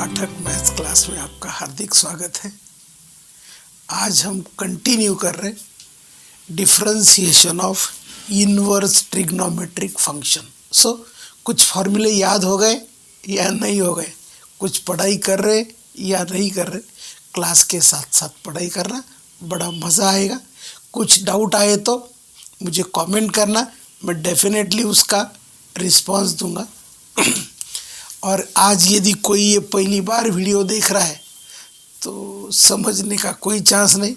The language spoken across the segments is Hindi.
पाठक मैथ्स क्लास में आपका हार्दिक स्वागत है। आज हम कंटिन्यू कर रहे differentiation of inverse trigonometric function. कुछ फॉर्मूले याद हो गए या नहीं हो गए, कुछ पढ़ाई कर रहे या नहीं कर रहे, क्लास के साथ साथ पढ़ाई करना, बड़ा मज़ा आएगा। कुछ डाउट आए तो मुझे कमेंट करना, मैं डेफिनेटली उसका रिस्पांस दूंगा। और आज यदि कोई ये पहली बार वीडियो देख रहा है तो समझने का कोई चांस नहीं,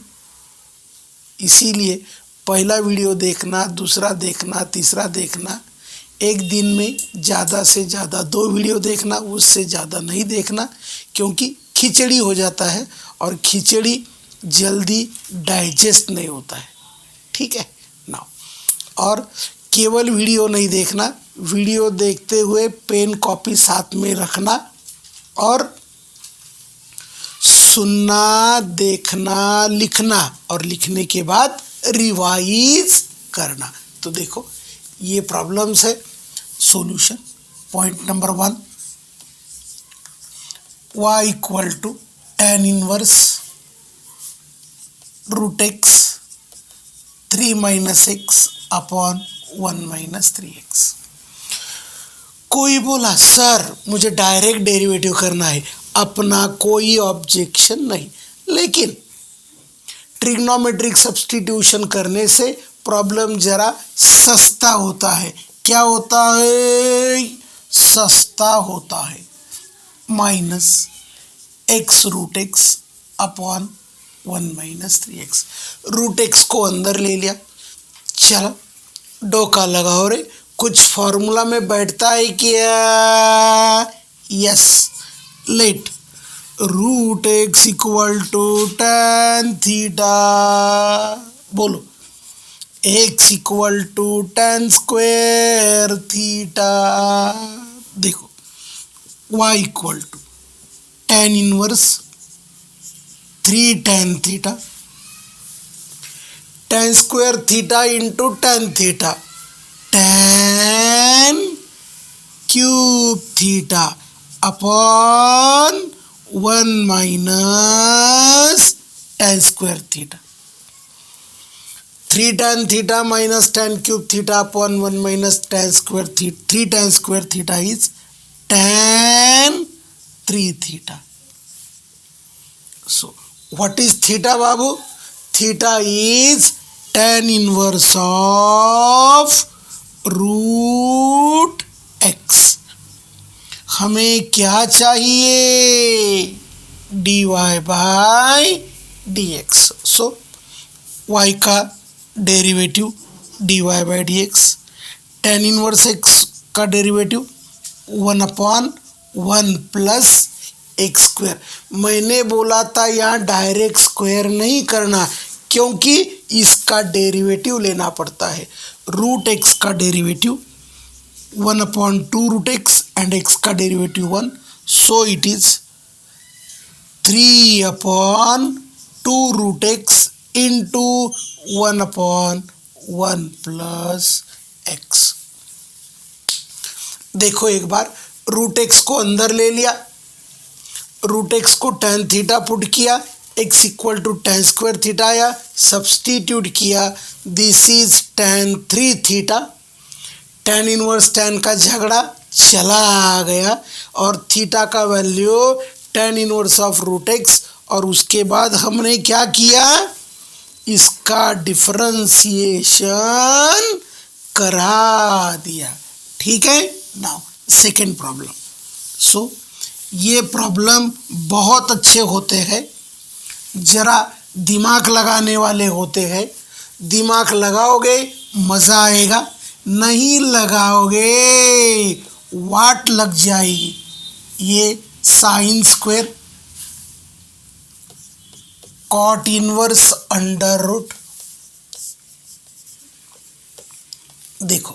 इसीलिए पहला वीडियो देखना, दूसरा देखना, तीसरा देखना, एक दिन में ज़्यादा से ज़्यादा 2 वीडियो देखना, उससे ज़्यादा नहीं देखना, क्योंकि खिचड़ी हो जाता है और खिचड़ी जल्दी डाइजेस्ट नहीं होता है। ठीक है ना। और केवल वीडियो नहीं देखना, वीडियो देखते हुए पेन कॉपी साथ में रखना और सुनना, देखना, लिखना और लिखने के बाद रिवाइज करना। तो देखो ये प्रॉब्लम्स है। Solution point number 1, y equal to tan inverse root x 3 minus x upon 1 minus 3x। कोई बोला सर मुझे डायरेक्ट डेरिवेटिव करना है, अपना कोई ऑब्जेक्शन नहीं, लेकिन ट्रिग्नोमेट्रिक सब्स्टिट्यूशन करने से प्रॉब्लम जरा सस्ता होता है। क्या होता है? सस्ता होता है। Minus x root x upon 1 minus 3x। Root x को अंदर ले लिया, चलो डोका लगाओ रे, कुछ फॉर्मूला में बैठता है क्या? Yes, let root x equal to tan theta. बोलो x equal to tan square theta. देखो y equal to tan inverse 3 tan theta, tan square theta into tan theta, tan cube theta upon 1 minus tan square theta. 3 tan theta minus tan cube theta upon 1 minus tan square theta. 3 tan square theta is tan 3 theta. So what is theta बाबू? Theta is tan inverse of root x. हमें क्या चाहिए? dy by dx। So y का derivative dy by dx, tan inverse x का derivative 1 upon 1 plus x square. मैंने बोला था यहाँ डायरेक्ट स्क्वायर नहीं करना, क्योंकि इसका डेरिवेटिव लेना पड़ता है। रूट एक्स का derivative 1 upon 2 root x and x का derivative 1, so it is 3 upon 2 root x into 1 upon 1 plus x. देखो एक बार, रूट एक्स को अंदर ले लिया, रूट एक्स को tan थीटा पुट किया, x equal to tan square theta आया, सब्सटीट्यूट किया, this is tan 3 theta. tan इनवर्स tan का झगड़ा चला आ गया और थीटा का value tan inverse of root x, और उसके बाद हमने क्या किया? इसका डिफरेंशिएशन करा दिया। ठीक है। Now second problem. सो ये प्रॉब्लम बहुत अच्छे होते हैं, जरा दिमाग लगाने वाले होते हैं। दिमाग लगाओगे मज़ा आएगा, नहीं लगाओगे वाट लग जाएगी। ये sine square cot inverse under root. देखो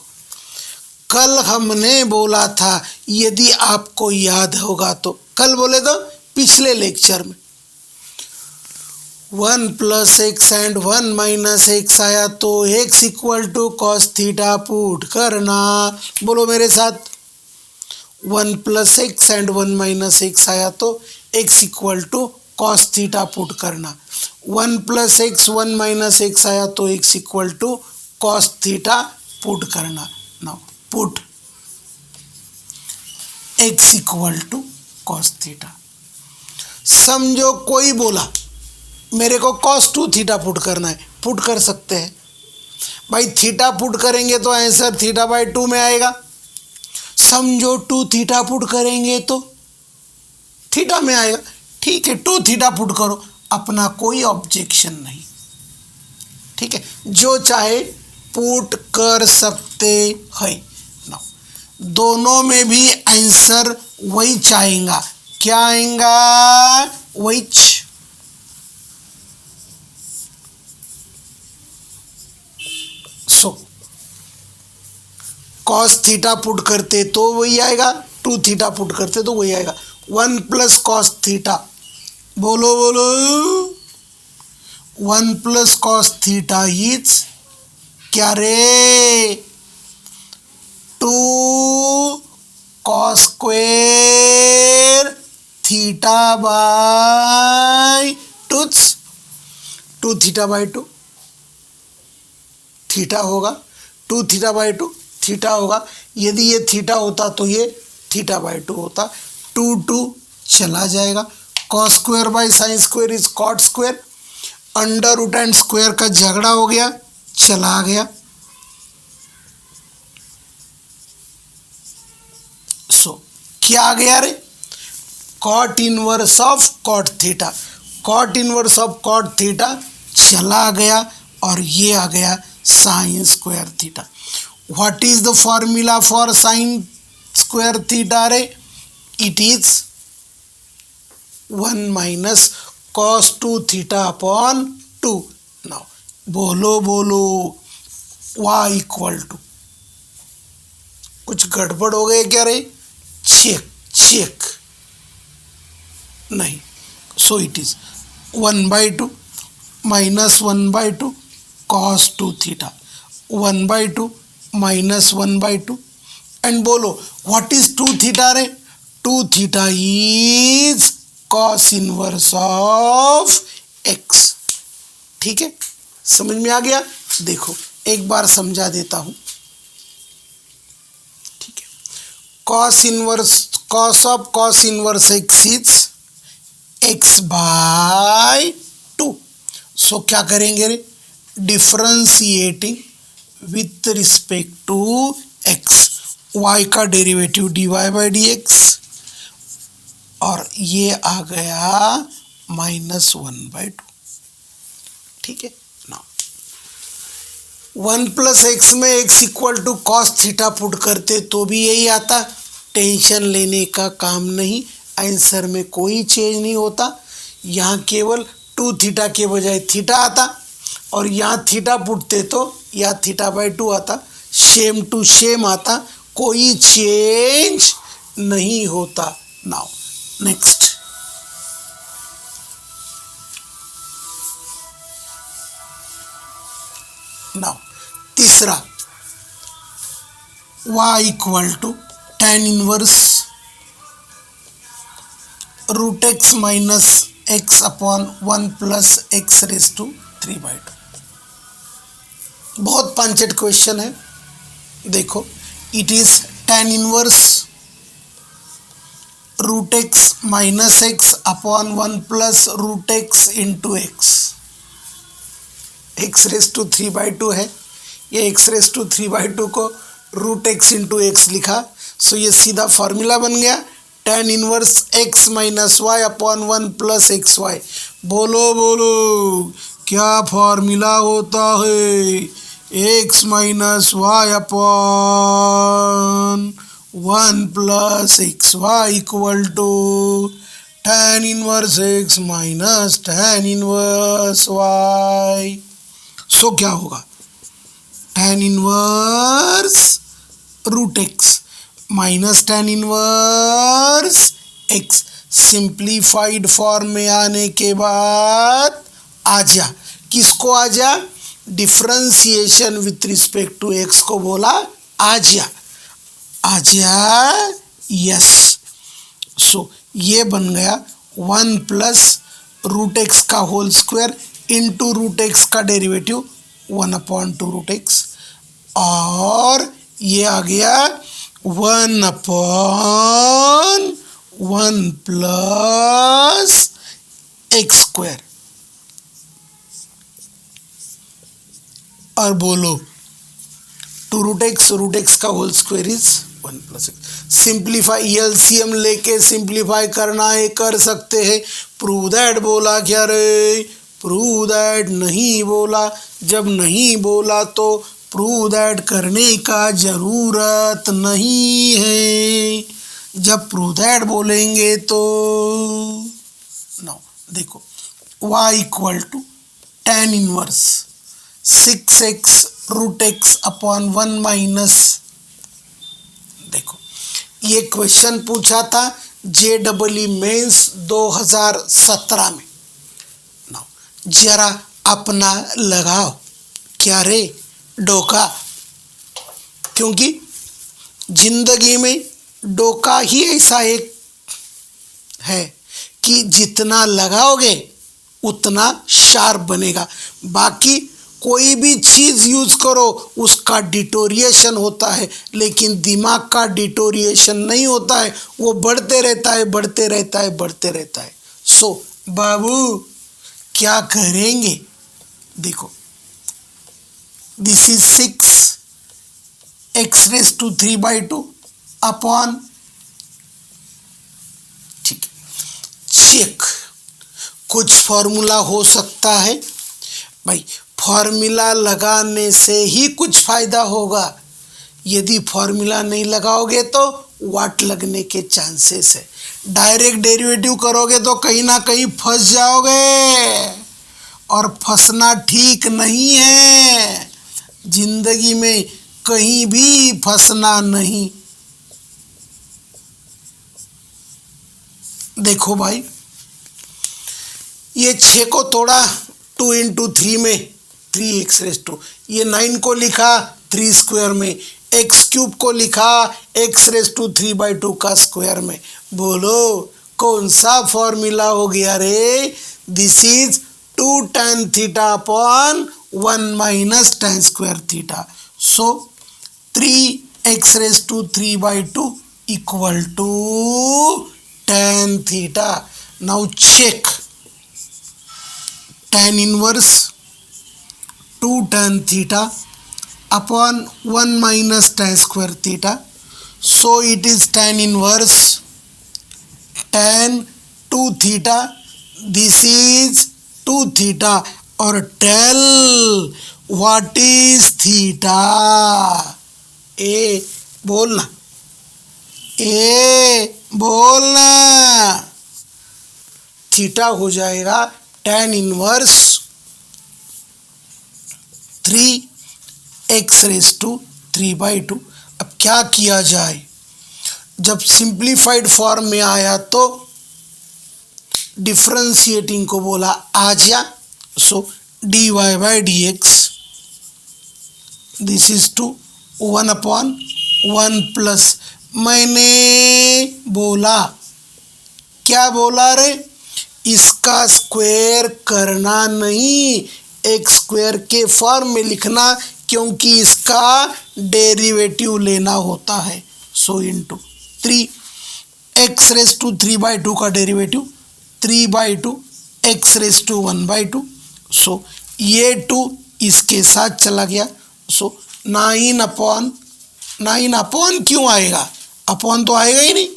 कल हमने बोला था, यदि आपको याद होगा तो, कल बोले तो पिछले लेक्चर में 1 plus x and 1 minus x आया तो x equal to cos theta put करना। बोलो मेरे साथ, one plus x and one minus x आया तो x equal to cos theta put करना, one plus x one minus x आया तो x equal to cos theta put करना। Now put x equal to cos theta. समझो कोई बोला मेरे को कॉस टू थीटा पुट करना है, पुट कर सकते हैं भाई, थीटा पुट करेंगे तो आंसर थीटा बाई टू में आएगा। समझो टू थीटा पुट करेंगे तो थीटा में आएगा, ठीक है टू थीटा पुट करो, अपना कोई ऑब्जेक्शन नहीं, ठीक है जो चाहे पुट कर सकते हैं। ना दोनों में भी आंसर वही चाहेगा, क्या आएगा वही। सो कॉस थीटा पुट करते तो वही आएगा, टू थीटा पुट करते तो वही आएगा। वन प्लस कॉस थीटा, बोलो बोलो, one plus cos theta is क्या रे, two cos square theta by two theta by two, theta होगा two theta by two, theta होगा, यदि ये थीटा होता तो ये थीटा बाई टू होता, टू टू चला जाएगा, cos square by sine square is cot square, under root and square का झगड़ा हो गया, चला गया। सो क्या आ गया रे, cot inverse of cot theta, cot inverse of cot theta चला गया और ये आ गया sine square theta. What is the formula for sine square theta रे, it is one minus cos two theta upon two. Now बोलो बोलो y इक्वल टू, कुछ गड़बड़ हो गए क्या रे, चेक चेक नहीं, so it is one by two minus one by two cos two theta, one by two minus one by two, and बोलो व्हाट इज टू थीटा रे, two theta is cos inverse of x. ठीक है समझ में आ गया, देखो एक बार समझा देता हूं, ठीक है, cos inverse cos of cos inverse x is x by two. So क्या करेंगे रे, differentiating with respect to x, y का derivative d y by d x, और ये आ गया माइनस वन बाई टू। ठीक है ना, वन प्लस एक्स में x equal to cos theta put करते तो भी यही आता, टेंशन लेने का काम नहीं, आंसर में कोई चेंज नहीं होता, यहाँ केवल टू थीटा के बजाय थीटा आता, और यहाँ थीटा पुटते तो या थीटा बाई टू आता, सेम टू सेम आता, कोई चेंज नहीं होता। नाउ नेक्स्ट, नाउ तीसरा, y equal to tan inverse root x minus x upon one plus x raise to three by two. बहुत पंचेट क्वेश्चन है, देखो it is tan inverse root x minus x upon one plus root x into x, x raise to three by two है, ये x raise to three by two को रूट एक्स इंटू एक्स लिखा, सो ये सीधा फॉर्मूला बन गया tan inverse x minus y upon one plus x y. बोलो बोलो क्या फॉर्मूला होता है, x minus y upon one plus x y equal to tan inverse x minus tan inverse y। So क्या होगा, tan inverse root x minus tan inverse x, simplified form में आने के बाद आ जा, किसको आ जा, differentiation with respect to x को बोला आ जा, आ जा यस, सो ये बन गया 1 प्लस रूट एक्स का whole square into root x का डेरिवेटिव 1/2 रूट एक्स, और ये आ गया 1/1 प्लस एक्स स्क्वायर। और बोलो 2 रूट एक्स का whole square is 1 plus x. Simplify, LCM लेके सिंप्लीफाई करना है, कर सकते हैं। प्रूव दैट बोला क्या रे? प्रूव दैट नहीं बोला। जब नहीं बोला तो प्रूव दैट करने का जरूरत नहीं है। जब प्रूव दैट बोलेंगे तो नो, देखो y equal to tan inverse 6x root x upon 1 minus, देखो ये क्वेश्चन पूछा था JEE मेंस 2017 में। नाउ जरा अपना लगाओ क्या रे डोका, क्योंकि जिंदगी में डोका ही ऐसा एक है कि जितना लगाओगे उतना शार्प बनेगा। बाकी कोई भी चीज़ यूज़ करो उसका डिटोरिएशन होता है, लेकिन दिमाग का डिटोरिएशन नहीं होता है, वो बढ़ते रहता है, बढ़ते रहता है, बढ़ते रहता है। सो बाबू क्या करेंगे? देखो this is 6x raise to 3/2 upon, ठीक है, चेक। कुछ फॉर्मूला हो सकता है भाई, फॉर्मूला लगाने से ही कुछ फायदा होगा। यदि फॉर्मूला नहीं लगाओगे तो वाट लगने के चांसेस है। डायरेक्ट डेरिवेटिव करोगे तो कहीं ना कहीं फंस जाओगे, और फंसना ठीक नहीं है। जिंदगी में कहीं भी फंसना नहीं। देखो भाई, ये 6 को तोड़ा 2 इंटू 3 में 3x रेज़ टू, ये 9 को लिखा 3 स्क्वायर में, x क्यूब को लिखा x रेज़ टू 3/2 का स्क्वायर में। बोलो कौन सा फॉर्मूला हो गया रे? This is 2 tan theta upon 1 minus tan square theta. So 3x raise to 3/2 equal to tan theta. Now check, tan inverse 2 tan theta upon 1 minus tan square theta, so it is tan inverse tan 2 theta, this is 2 theta, or tell what is theta? ए बोलना, थीटा हो जाएगा tan inverse 3x raise to 3/2। अब क्या किया जाए? जब सिंप्लीफाइड फॉर्म में आया तो डिफरेंशिएटिंग को बोला आ जा। So dy/dx this is two 1/1 plus, मैंने बोला, क्या बोला रे? इसका स्क्वायर करना नहीं, एक स्क्वायर के फॉर्म में लिखना, क्योंकि इसका डेरिवेटिव लेना होता है। So into 3x raise to 3/2 का डेरिवेटिव 3/2 x रेज़ टू 1/2। सो ये 2 इसके साथ चला गया। सो 9/9 क्यों आएगा? अपॉन तो आएगा ही नहीं।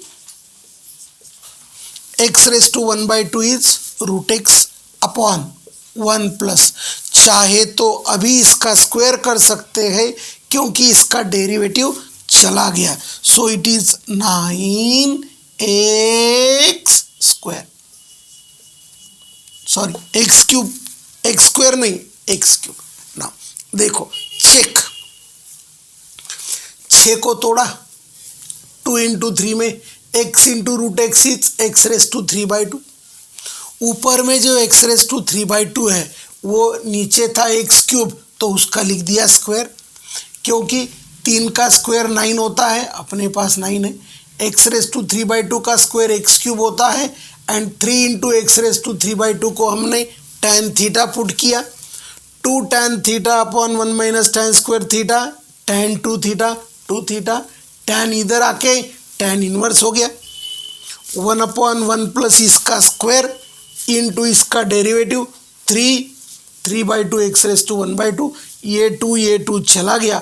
x raise to 1/2 is root x upon 1 plus, चाहे तो अभी इसका स्क्वायर कर सकते हैं क्योंकि इसका डेरिवेटिव चला गया। सो it is 9x square, sorry x cube, x square नहीं x क्यूब। ना देखो चेक, 6 को तोड़ा 2 इंटू 3 में x into root x is x raise to 3/2। ऊपर में जो x रेज़ टू 3/2 है वो नीचे था x क्यूब, तो उसका लिख दिया स्क्वायर, क्योंकि 3 का स्क्वायर 9 होता है, अपने पास 9 है। एक्स रेस टू 3/2 का स्क्वायर एक्स क्यूब होता है and 3 into x raise to 3/2 को हमने tan थीटा पुट किया, 2 tan theta upon 1 minus tan square theta, tan 2 theta 2 theta, tan इधर आके tan इनवर्स हो गया, 1/1 प्लस इसका स्क्वायर इंटू इसका डेरिवेटिव 3/2 एक्स रेस टू 1/2, ये 2 चला गया,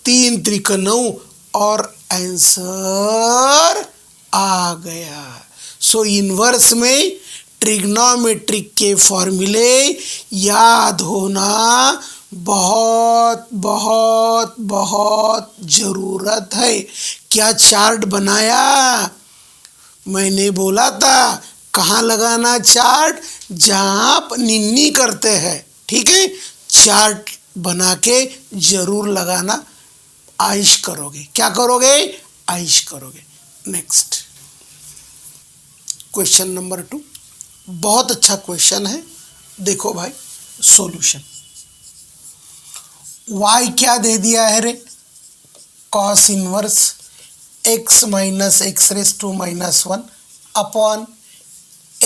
3 त्रिक 9 और आंसर आ गया। सो इनवर्स में ट्रिग्नोमेट्रिक के फॉर्मूले याद होना बहुत बहुत बहुत ज़रूरत है। क्या चार्ट बनाया? मैंने बोला था कहाँ लगाना चार्ट? जहाँ आप निन्नी करते हैं, ठीक है? चार्ट बना के जरूर लगाना, आइश करोगे। क्या करोगे? आइश करोगे। नेक्स्ट क्वेश्चन नंबर 2, बहुत अच्छा क्वेश्चन है। देखो भाई सॉल्यूशन। y क्या दे दिया है रे? Cos inverse x minus x raise to -1 upon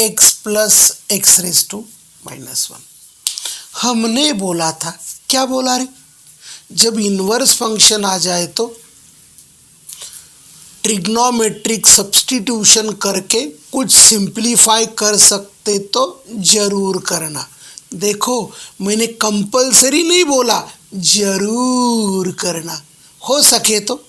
x plus x raise to -1। हमने बोला था, क्या बोला रे? जब इन्वर्स फंक्शन आ जाए तो ट्रिग्नोमेट्रिक सब्स्टिट्यूशन करके कुछ सिंप्लीफाई कर सकते तो जरूर करना। देखो मैंने कंपलसरी नहीं बोला, जरूर करना, हो सके तो।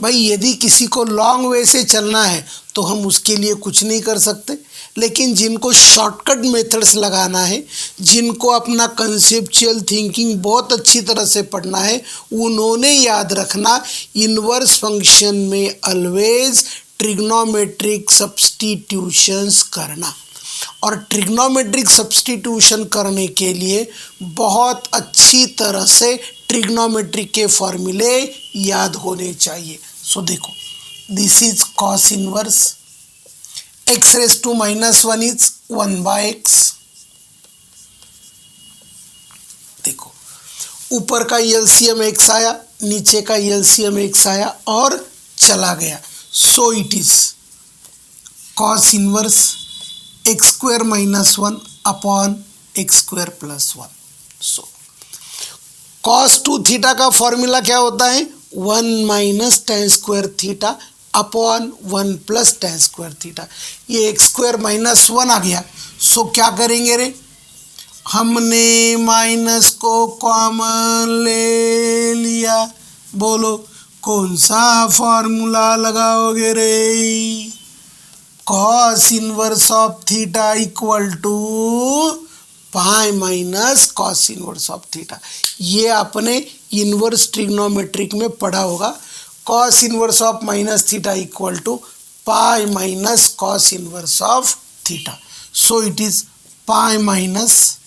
भाई यदि किसी को लॉन्ग वे से चलना है तो हम उसके लिए कुछ नहीं कर सकते, लेकिन जिनको शॉर्टकट मेथड्स लगाना है, जिनको अपना कंसेप्चुअल थिंकिंग बहुत अच्छी तरह से पढ़ना है, उन्होंने याद रखना इनवर्स फंक्शन में ऑलवेज ट्रिग्नोमेट्रिक सब्स्टिट्यूशंस करना। और ट्रिग्नोमेट्रिक सब्स्टिट्यूशन करने के लिए बहुत अच्छी तरह से ट्रिग्नोमेट्रिक के फॉर्मूले याद होने चाहिए। सो देखो, this is cos inverse x raise to -1 is 1/x। देखो ऊपर का एलसीएम x आया, नीचे का एलसीएम x आया और चला गया। सो it is cos inverse x² -1 upon x² + 1। So cos 2 theta का फॉर्मूला क्या होता है? 1 minus tan square theta upon 1 plus tan square theta. ये x² -1 आ गया। सो क्या करेंगे रे? हमने माइनस को कॉमन ले लिया। बोलो कौन सा फॉर्मूला लगाओगे रे? Cos inverse of theta equal to pi minus cos inverse of theta. ये आपने इनवर्स ट्रिग्नोमेट्रिक में पढ़ा होगा। Cos inverse of minus theta equal to pi minus cos inverse of theta. So it is pi minus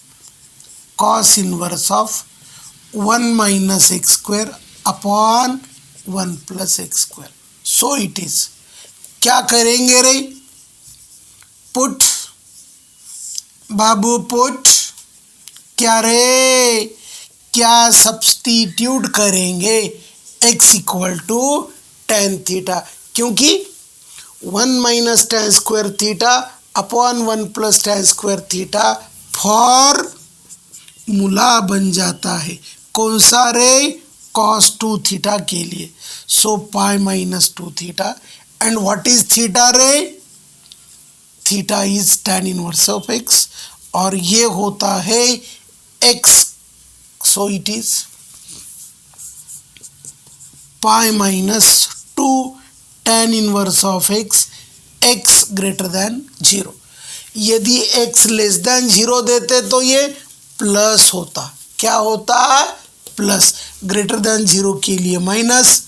cos inverse of 1 minus x² upon 1 plus x²। So it is, क्या करेंगे रे? पुट बाबू पुट, क्या रे? क्या सब्स्टिट्यूट करेंगे? x equal to tan theta, क्योंकि 1 minus tan square theta upon 1 plus tan square theta formula बन जाता है। कौन सा रे? cos 2 थीटा के लिए। So pi minus 2 theta and what is theta रे? Theta is tan inverse of x और ये होता है x। So it is pi minus 2 tan inverse of x, x greater than 0। यदि x लेस देन 0 देते तो ये प्लस होता। क्या होता? प्लस। ग्रेटर देन 0 के लिए माइनस,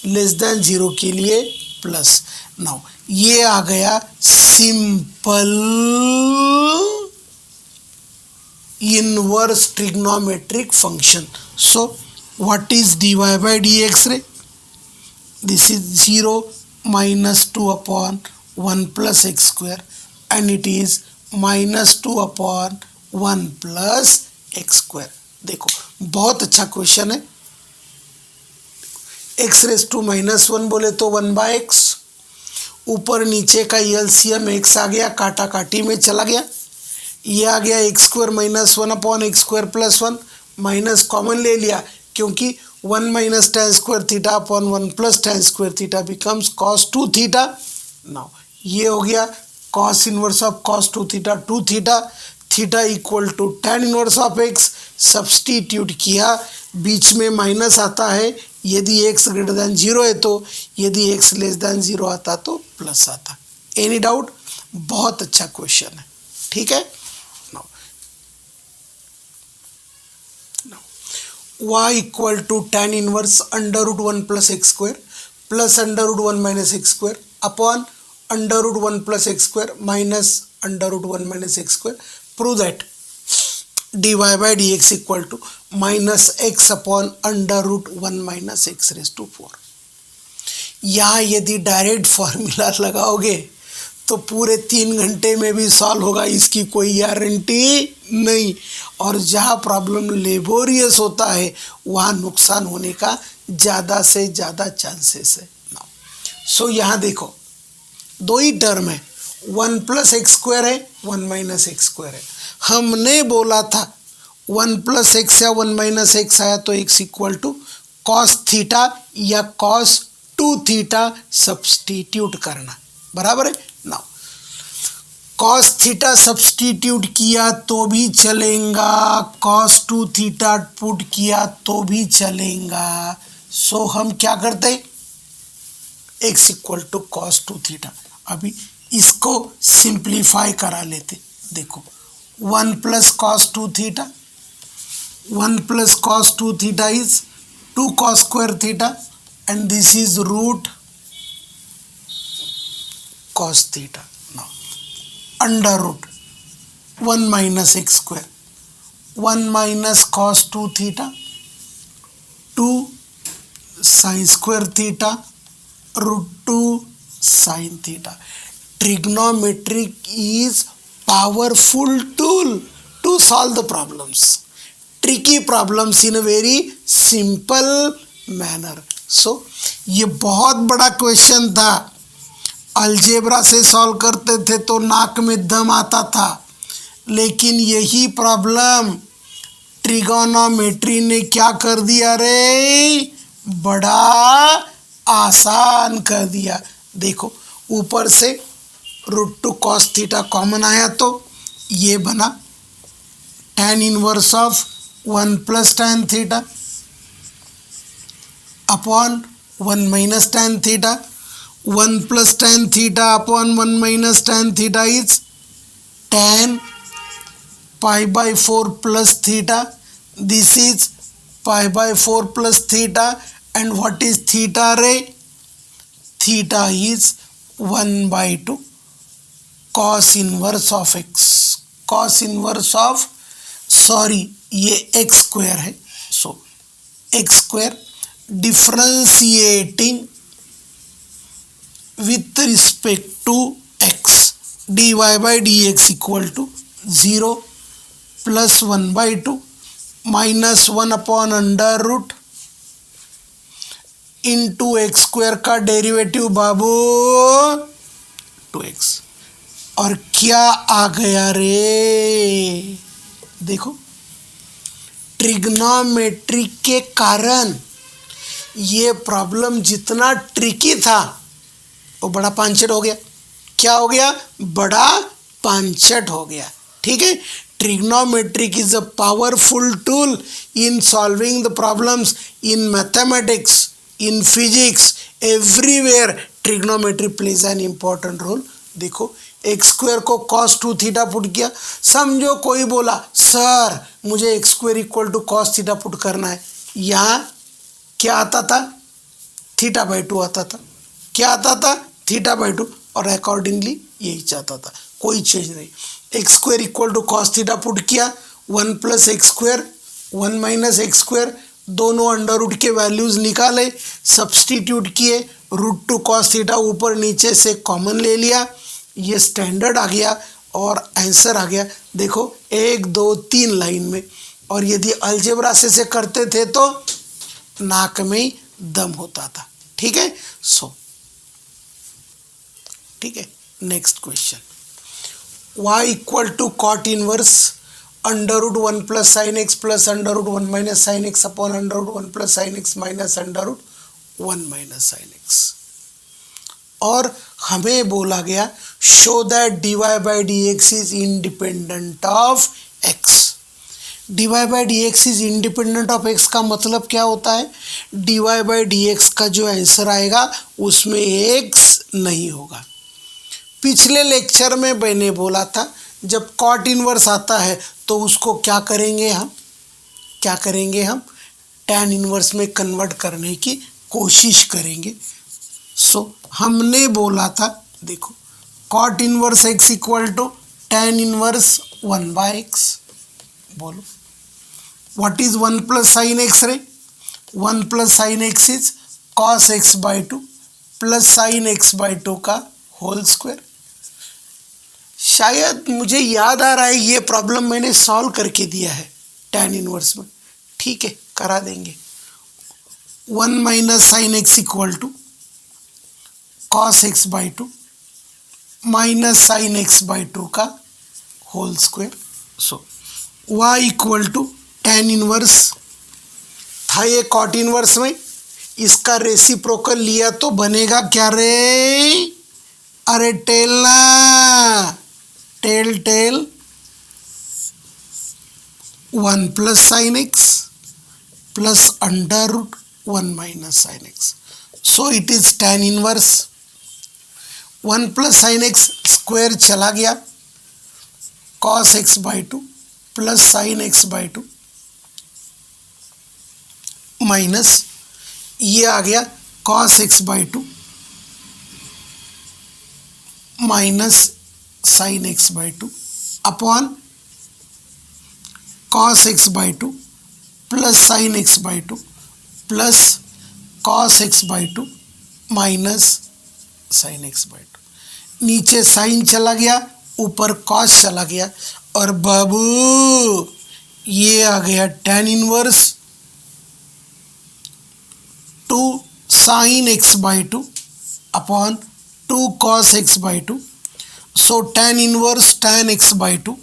लेस देन 0 के लिए प्लस। नाउ ये आ गया simple inverse trigonometric function. So what is dy by dx रे? This is 0 minus 2 upon 1 plus x² and it is -2 upon 1 plus x²। देखो बहुत अच्छा क्वेश्चन है। x रेस टू -1 बोले तो 1/x, ऊपर नीचे का एलसीएम एक्स आ गया, काटा काटी में चला गया, ये आ गया x square minus 1 x square plus 1, minus common ले लिया क्योंकि 1 minus tan square theta upon 1 plus tan square theta becomes cos 2 theta. Now ये हो गया cos inverse of cos 2 theta 2 theta, theta equal to tan inverse of x, substitute किया, बीच में माइनस आता है यदि x ग्रेटर दैन 0 है तो, यदि x लेस दैन 0 आता तो प्लस आता। Any doubt? बहुत अच्छा क्वेश्चन है, ठीक है। y equal to tan inverse under root 1 plus x square plus under root 1 minus x square upon under root 1 plus x square minus under root 1 minus x square. Prove that dy by dx equal to minus x upon under root 1 minus x raise to 4। यहाँ यदि डायरेक्ट फॉर्मूला लगाओगे तो पूरे 3 घंटे में भी सॉल्व होगा, इसकी कोई गारंटी नहीं। और जहाँ प्रॉब्लम लेबोरियस होता है वहाँ नुकसान होने का ज़्यादा से ज़्यादा चांसेस है। सो यहाँ देखो दो ही टर्म है, 1 प्लस एक्स स्क्वायर है, 1 माइनस एक्स स्क्वायर है। हमने बोला था 1 प्लस एक्स या 1 माइनस एक्स आया तो x equal to cos theta या कॉस 2 थीटा सब्सटीट्यूट करना, बराबर है। नाउ कॉस थीटा सब्सटीट्यूट किया तो भी चलेगा, कॉस 2 थीटा पुट किया तो भी चलेगा। सो हम क्या करते हैं, x equal to cos 2 theta. अभी इसको सिंप्लीफाई करा लेते, देखो 1 plus cos 2 theta, 1 plus cos 2 theta is 2 cos square theta and this is root cos theta. Now under root 1 minus x square, 1 minus cos 2 theta, 2 sin square theta, root 2 sin theta. Trigonometric is powerful tool to solve the problems, tricky problems in a very simple manner. सो ये बहुत बड़ा क्वेश्चन था, अलजेब्रा से सॉल्व करते थे तो नाक में दम आता था, लेकिन यही प्रॉब्लम ट्रिगोनोमेट्री ने क्या कर दिया रे, बड़ा आसान कर दिया। देखो ऊपर से रूट 2 कॉस थीटा कॉमन आया तो ये बना tan inverse of 1 plus tan theta upon 1 minus tan theta, 1 plus tan theta upon 1 minus tan theta is tan pi by 4 plus theta. This is pi by 4 plus theta, and what is theta रे? Theta is 1 by 2 cos inverse of x, cos inverse of, sorry ये x स्क्वायर है, सो x square differentiating with respect to x, dy by dx equal to 0 plus 1 by 2 minus 1 upon under root into x square का डेरिवेटिव बाबू 2x। और क्या आ गया रे, देखो ट्रिग्नोमेट्री के कारण ये प्रॉब्लम जितना ट्रिकी था वो बड़ा पांचट हो गया। क्या हो गया, बड़ा पांचट हो गया, ठीक है। Trigonometric is a powerful tool in solving the problems in mathematics, in physics, everywhere trigonometry plays an important role. देखो एक्स स्क्वायर को कॉस 2 थीटा पुट किया, समझो कोई बोला सर मुझे x square equal to cos theta put करना है, यहाँ क्या आता था, थीटा बाई 2 आता था, क्या आता था, थीटा बाई 2, और अकॉर्डिंगली यही चाहता था, कोई चेंज नहीं। X square equal to cos theta put किया, 1 plus x square 1 minus x square, दोनों अंडर रूट के वैल्यूज निकाले, सब्सटीट्यूट किए, रूट 2 कॉस थीटा ऊपर नीचे से कॉमन ले लिया, ये स्टैंडर्ड आ गया और आंसर आ गया। देखो 1 2 3 लाइन में, और यदि अलजेब्रा से करते थे तो नाक में दम होता था, ठीक है। सो ठीक है। Next question, y equal to cot inverse under root 1 plus sine x plus under root 1 minus sine x upon under root 1 plus sine x minus under root 1 minus sine x. और हमें बोला गया show that dy by d x is independent of x। dy by d x is independent of x का मतलब क्या होता है, dy बाई डी एक्स का जो आंसर आएगा उसमें x नहीं होगा। पिछले लेक्चर में मैंने बोला था जब कॉट इनवर्स आता है तो उसको क्या करेंगे हम टैन इनवर्स में कन्वर्ट करने की कोशिश करेंगे। सो हमने बोला था, देखो cot inverse x equal to tan inverse 1 by x। बोलो what is 1 plus sine x रे, 1 plus sine x is cos x by 2 plus sine x by 2 का होल स्क्वायर। शायद मुझे याद आ रहा है ये प्रॉब्लम मैंने सॉल्व करके दिया है टैन इनवर्स में, ठीक है करा देंगे। 1 minus sine x equal to cos x by 2 minus sine x by 2 का whole square. So y equal to tan inverse था ये कॉट इनवर्स में, इसका रेसिप्रोकल लिया तो बनेगा क्या रे, अरे टेल ना, tell 1 plus sine x plus under root 1 minus sine x. So it is tan inverse 1 plus sine x square चला गया, cos x by 2 plus sine x by 2 minus ये आ गया cos x by 2 minus sine x by 2 upon cos x by 2 plus sine x by 2 plus cos x by 2 minus sine x by 2। नीचे साइन चला गया, ऊपर कॉस चला गया, और बाबू ये आ गया tan inverse 2 sine x by 2 upon 2 cos x by 2। So tan inverse tan x by 2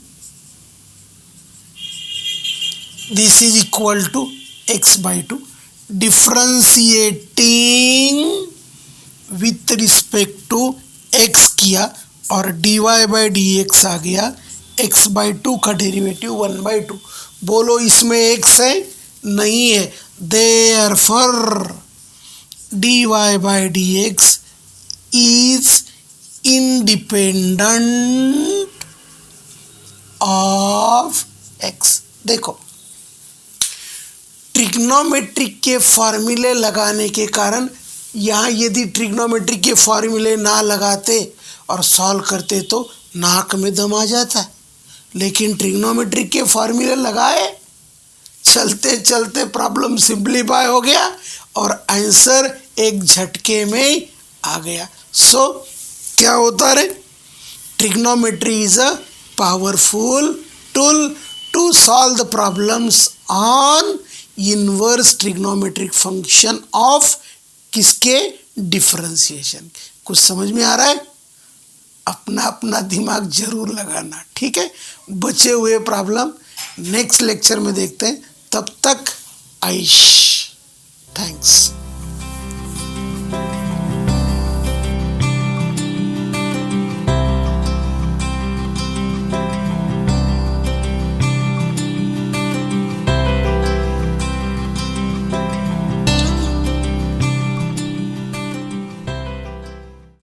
this is equal to x by 2। Differentiating with respect to x किया और dy बाई डी एक्स आ गया, x बाई 2 का डेरिवेटिव 1 बाई 2। बोलो इसमें x है, नहीं है, therefore dy by d x is independent of x। देखो ट्रिग्नोमेट्रिक के फॉर्मूले लगाने के कारण यहाँ यदि ट्रिग्नोमेट्रिक के फॉर्मूले ना लगाते और सॉल्व करते तो नाक में दम आ जाता, लेकिन ट्रिग्नोमेट्रिक के फॉर्मूले लगाए, चलते चलते प्रॉब्लम सिंप्लीफाई हो गया और आंसर एक झटके में आ गया। सो क्या होता रे, trigonometry is a powerful tool to solve the problems on inverse trigonometric function of किसके, डिफरेंशिएशन। कुछ समझ में आ रहा है, अपना अपना दिमाग जरूर लगाना, ठीक है। बचे हुए प्रॉब्लम नेक्स्ट लेक्चर में देखते हैं, तब तक आइश, थैंक्स।